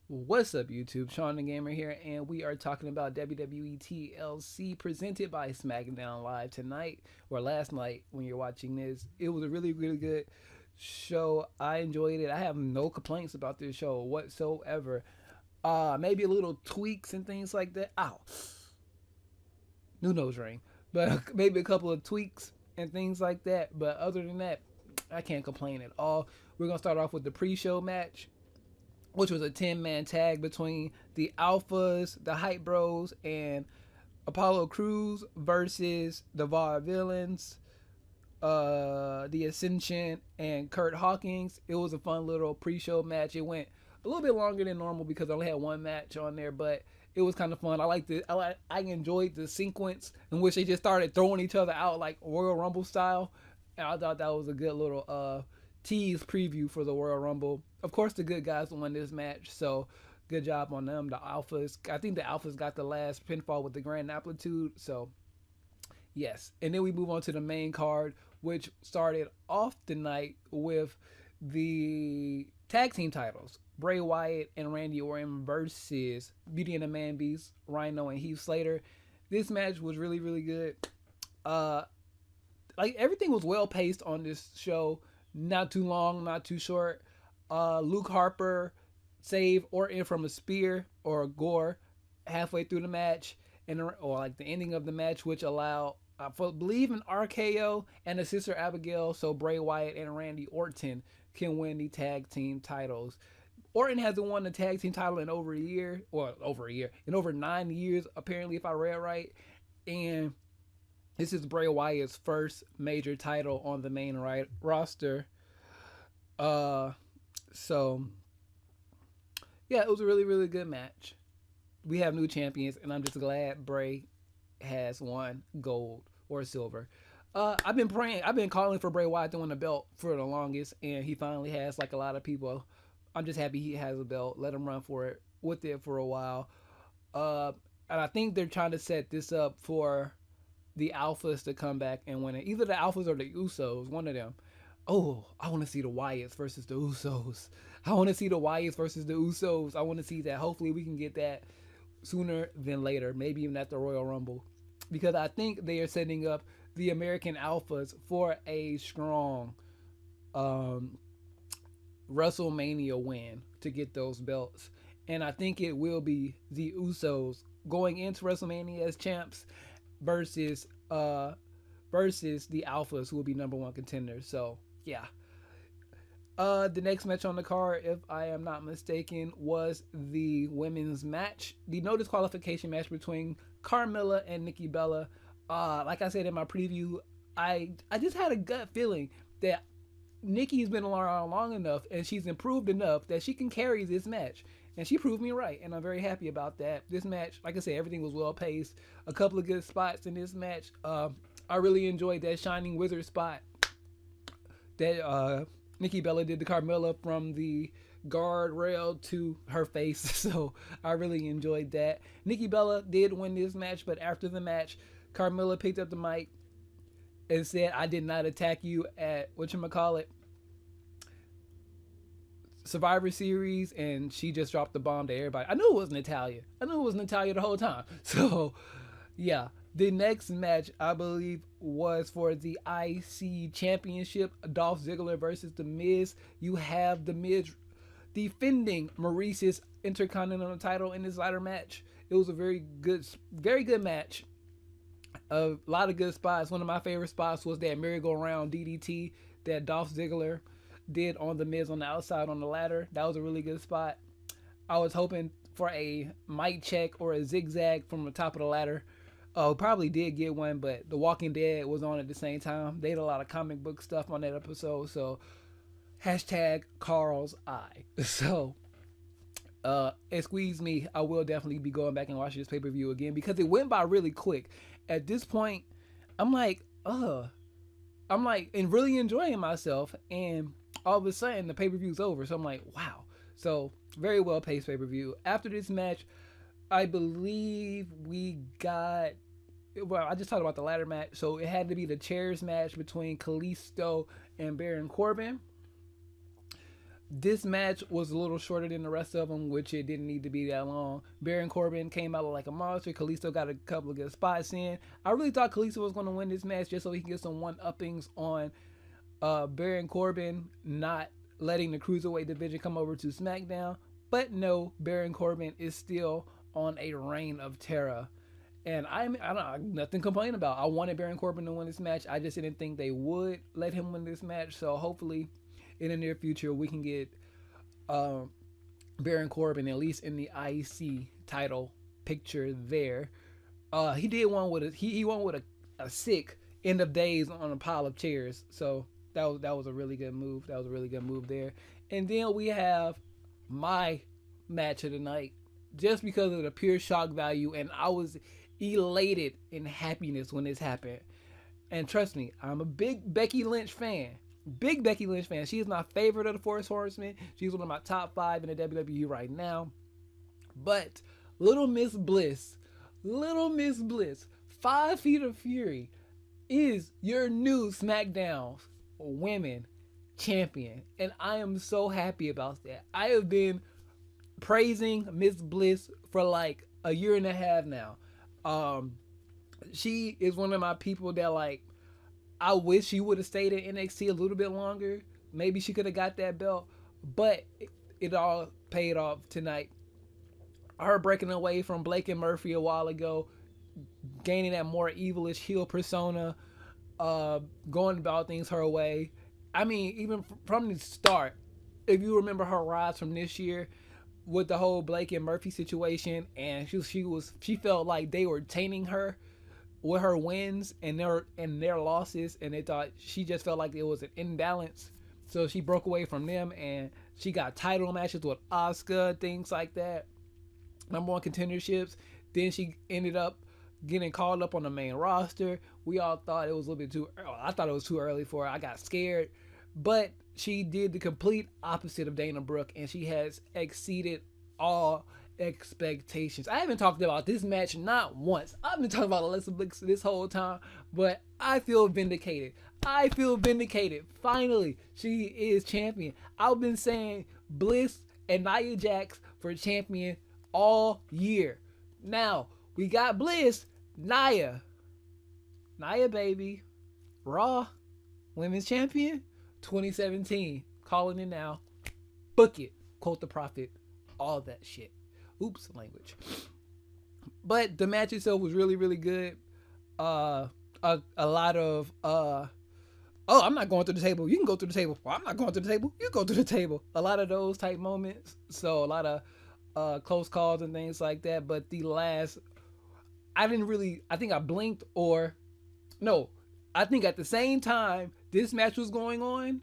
What's up, YouTube? Shawn DaGamer here, and we are talking about WWE TLC presented by SmackDown Live tonight, or last night when you're watching this. It was a really, really good show. I enjoyed it. I have no complaints about this show whatsoever. Maybe a little tweaks and things like that. Ow. New nose ring. But maybe a couple of tweaks and things like that. But other than that, I can't complain at all. We're going to start off with the pre-show match, which was a 10-man tag between the Alphas, the Hype Bros, and Apollo Crews versus the Vaudevillains, the Ascension, and Kurt Hawkins. It was a fun little pre-show match. It went a little bit longer than normal because I only had one match on there, but it was kind of fun. I enjoyed the sequence in which they just started throwing each other out like Royal Rumble style, and I thought that was a good little tease preview for the Royal Rumble. Of course, the good guys won this match, so good job on them. The Alphas, I think the Alphas got the last pinfall with the Grand Amplitude, so yes. And then we move on to the main card, which started off the night with the tag team titles. Bray Wyatt and Randy Orton versus Beauty and the Man Beast, Rhino and Heath Slater. This match was really, really good. Like everything was well paced on this show. Not too long, not too short. Luke Harper saved Orton from a spear or a gore halfway through the match, or like the ending of the match, which allowed, I believe, an RKO and a Sister Abigail, so Bray Wyatt and Randy Orton can win the tag team titles. Orton hasn't won the tag team title in over a year, in over 9 years, apparently, if I read right. And this is Bray Wyatt's first major title on the main roster. So yeah, it was a really, really good match. We have new champions, and I'm just glad Bray has won gold or silver. I've been calling for Bray Wyatt to win the belt for the longest, and he finally has, like a lot of people. I'm just happy he has a belt. Let him run with it for a while. And I think they're trying to set this up for the Alphas to come back and win it. Either the Alphas or the Usos, one of them. Oh, I want to see the Wyatts versus the Usos. I want to see the Wyatts versus the Usos. I want to see that. Hopefully we can get that sooner than later. Maybe even at the Royal Rumble. Because I think they are setting up the American Alphas for a strong WrestleMania win to get those belts. And I think it will be the Usos going into WrestleMania as champs versus the Alphas, who will be number one contenders. So yeah. The next match on the card, if I am not mistaken, was the women's match, the no disqualification match between Carmella and Nikki Bella. Like I said in my preview, I just had a gut feeling that Nikki's been around long enough and she's improved enough that she can carry this match. And she proved me right, and I'm very happy about that. This match, like I said, everything was well paced. A couple of good spots in this match. I really enjoyed that Shining Wizard spot that Nikki Bella did to Carmella from the guardrail to her face. So I really enjoyed that. Nikki Bella did win this match, but after the match, Carmella picked up the mic and said, "I did not attack you at whatchamacallit, Survivor Series," and she just dropped the bomb to everybody. I knew it was Natalya. I knew it was Natalya the whole time. So yeah, the next match, I believe, was for the IC Championship, Dolph Ziggler versus The Miz. You have The Miz defending Maurice's Intercontinental title in this ladder match. It was a very good match. A lot of good spots. One of my favorite spots was that merry-go-round DDT that Dolph Ziggler did on The Miz on the outside on the ladder. That was a really good spot. I was hoping for a mic check or a zigzag from the top of the ladder. Probably did get one, but The Walking Dead was on at the same time. They had a lot of comic book stuff on that episode, so hashtag Carl's eye. So excuse me, I will definitely be going back and watching this pay-per-view again because it went by really quick. At this point, I'm like, and really enjoying myself, and all of a sudden the pay-per-view's over. So I'm like, wow. So very well paced pay-per-view. After this match, I believe we got, well, I just talked about the ladder match, so it had to be the chairs match between Kalisto and Baron Corbin. This match was a little shorter than the rest of them, which it didn't need to be that long. Baron Corbin came out like a monster. Kalisto got a couple of good spots in. I really thought Kalisto was going to win this match just so he can get some one-uppings on Baron Corbin not letting the Cruiserweight division come over to SmackDown. But no, Baron Corbin is still on a reign of terror. And I don't nothing to complain about. I wanted Baron Corbin to win this match. I just didn't think they would let him win this match. So hopefully in the near future we can get Baron Corbin at least in the IC title picture there. He did one with he won with a sick end of days on a pile of chairs. So that was a really good move. That was a really good move there. And then we have my match of the night, just because of the pure shock value, and I was elated in happiness when this happened. And trust me, I'm a big Becky Lynch fan. Big Becky Lynch fan. She is my favorite of the Force Horsemen. She's one of my top 5 in the WWE right now. But Little Miss Bliss, 5 Feet of Fury, is your new SmackDown Women Champion. And I am so happy about that. I have been praising Miss Bliss for like a year and a half now. She is one of my people that like, I wish she would have stayed in NXT a little bit longer. Maybe she could have got that belt, but it all paid off tonight. Her breaking away from Blake and Murphy a while ago, gaining that more evilish heel persona, going about things her way. I mean, even from the start, if you remember her rise from this year with the whole Blake and Murphy situation, and she felt like they were tainting her with her wins and their losses, and they thought she just felt like it was an imbalance. So she broke away from them, and she got title matches with Asuka, things like that, #1 contenderships. Then she ended up getting called up on the main roster. We all thought it was a little bit too early. I thought it was too early for her. I got scared. But she did the complete opposite of Dana Brooke, and she has exceeded all expectations. I haven't talked about this match not once. I've been talking about Alexa Bliss this whole time, but I feel vindicated. Finally, she is champion. I've been saying Bliss and Nia Jax for champion all year. Now, we got Bliss, Nia baby, Raw Women's Champion 2017. Calling it now. Book it. Quote the prophet. All that shit. Oops, language. But the match itself was really, really good. A lot of I'm not going through the table. You can go through the table. Well, I'm not going through the table. You go through the table. A lot of those type moments. So a lot of close calls and things like that. But the last, I think I blinked or no. I think at the same time this match was going on,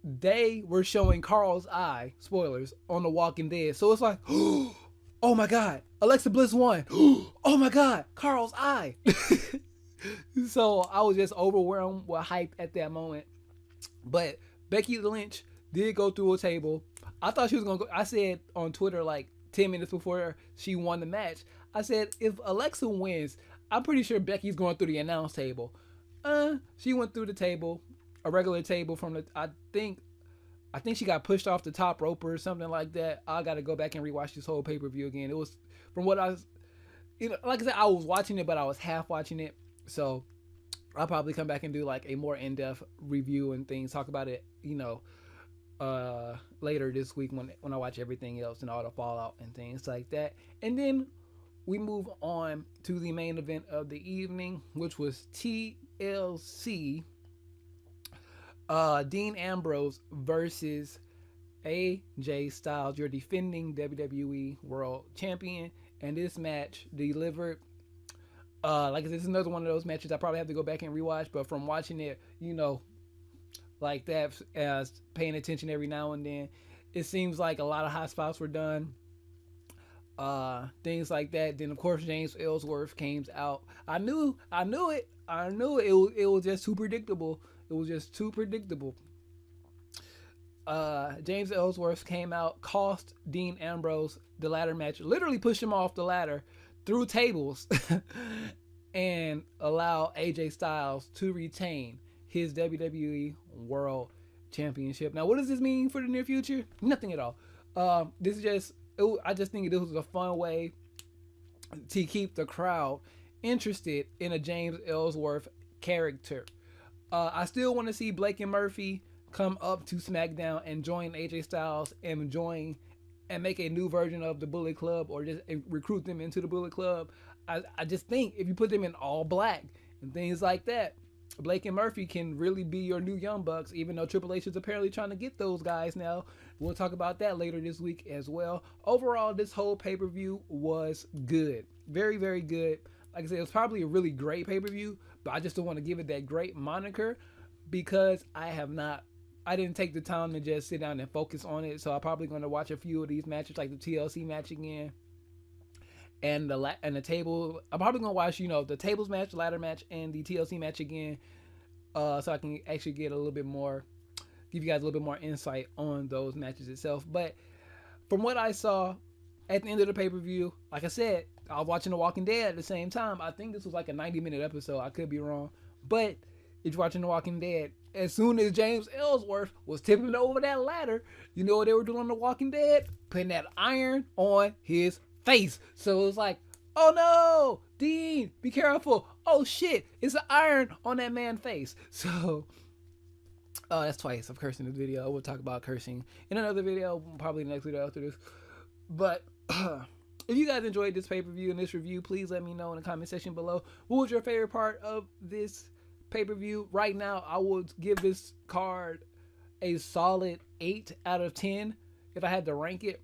they were showing Carl's eye, spoilers, on The Walking Dead. So it's like, oh my God, Alexa Bliss won. Oh my God, Carl's eye. So I was just overwhelmed with hype at that moment. But Becky Lynch did go through a table. I thought she was going to go. I said on Twitter like 10 minutes before she won the match, I said, if Alexa wins, I'm pretty sure Becky's going through the announce table. She went through the table, a regular table from the, I think she got pushed off the top rope or something like that. I got to go back and rewatch this whole pay-per-view again. It was, from what I was, like I said, I was watching it, but I was half watching it. So I'll probably come back and do like a more in-depth review and things, talk about it, later this week when I watch everything else and all the fallout and things like that. And then we move on to the main event of the evening, which was TLC. Dean Ambrose versus AJ Styles, your defending WWE World Champion. And this match delivered. Like I said, this is another one of those matches I probably have to go back and rewatch. But from watching it, like that, as paying attention every now and then, it seems like a lot of hot spots were done. Things like that. Then of course James Ellsworth came out. I knew it. It was just too predictable. James Ellsworth came out, cost Dean Ambrose the ladder match, literally pushed him off the ladder through tables, and allow AJ Styles to retain his WWE World championship. Now, what does this mean for the near future? Nothing at all. This is just, I just think this was a fun way to keep the crowd interested in a James Ellsworth character. I still want to see Blake and Murphy come up to SmackDown and join AJ Styles and join and make a new version of the Bullet Club, or just recruit them into the Bullet Club. I just think if you put them in all black and things like that, Blake and Murphy can really be your new Young Bucks, even though Triple H is apparently trying to get those guys now. We'll talk about that later this week as well. Overall, this whole pay-per-view was good. Very, very good. Like I said, it was probably a really great pay-per-view, but I just don't want to give it that great moniker because I didn't take the time to just sit down and focus on it. So I'm probably going to watch a few of these matches, like the TLC match again, and the table. I'm probably going to watch, the tables match, ladder match, and the TLC match again, so I can actually get a little bit more, give you guys a little bit more insight on those matches itself. But from what I saw at the end of the pay-per-view, like I said, I was watching The Walking Dead at the same time. I think this was like a 90-minute episode. I could be wrong. But if you're watching The Walking Dead, as soon as James Ellsworth was tipping over that ladder, you know what they were doing on The Walking Dead? Putting that iron on his face. So it was like, oh no, Dean, be careful. Oh shit, it's an iron on that man's face. So, that's twice I've cursed in this video. We'll talk about cursing in another video, probably next video after this. But if you guys enjoyed this pay-per-view and this review, please let me know in the comment section below. What was your favorite part of this pay-per-view? Right now, I would give this card a solid 8 out of 10 if I had to rank it.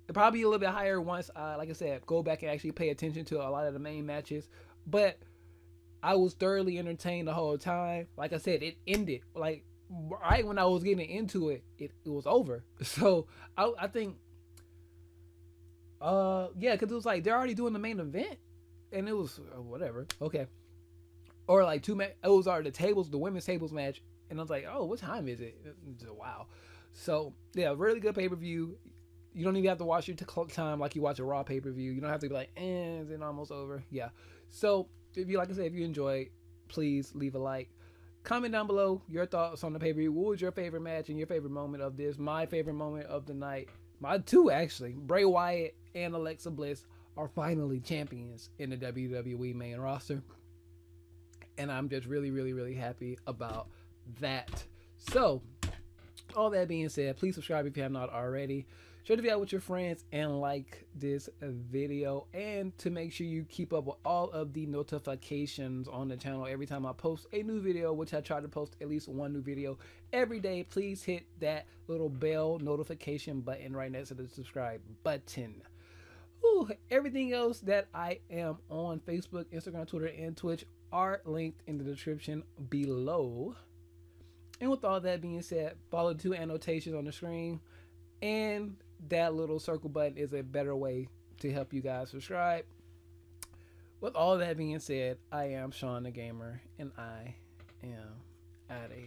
It'd probably be a little bit higher once, like I said, go back and actually pay attention to a lot of the main matches. But I was thoroughly entertained the whole time. Like I said, it ended like right when I was getting into it, it was over. So I think, yeah, because it was like they're already doing the main event, and it was whatever. Okay, or like it was already the women's tables match, and I was like, oh, what time is it? Wow. So yeah, really good pay-per-view. You don't even have to watch your time like you watch a Raw pay-per-view. You don't have to be like, it's almost over. Yeah. So if you, like I said, if you enjoyed, please leave a like. Comment down below your thoughts on the pay-per-view. What was your favorite match and your favorite moment of this? My favorite moment of the night, my two actually, Bray Wyatt and Alexa Bliss are finally champions in the WWE main roster. And I'm just really, really, really happy about that. So, all that being said, please subscribe if you have not already. Share the video out with your friends and like this video. And to make sure you keep up with all of the notifications on the channel every time I post a new video, which I try to post at least one new video every day, please hit that little bell notification button right next to the subscribe button. Ooh, everything else that I am on Facebook, Instagram, Twitter, and Twitch are linked in the description below. And with all that being said, follow the 2 annotations on the screen, and that little circle button is a better way to help you guys subscribe. With all that being said, I am Shawn DaGamer, and I am out of here.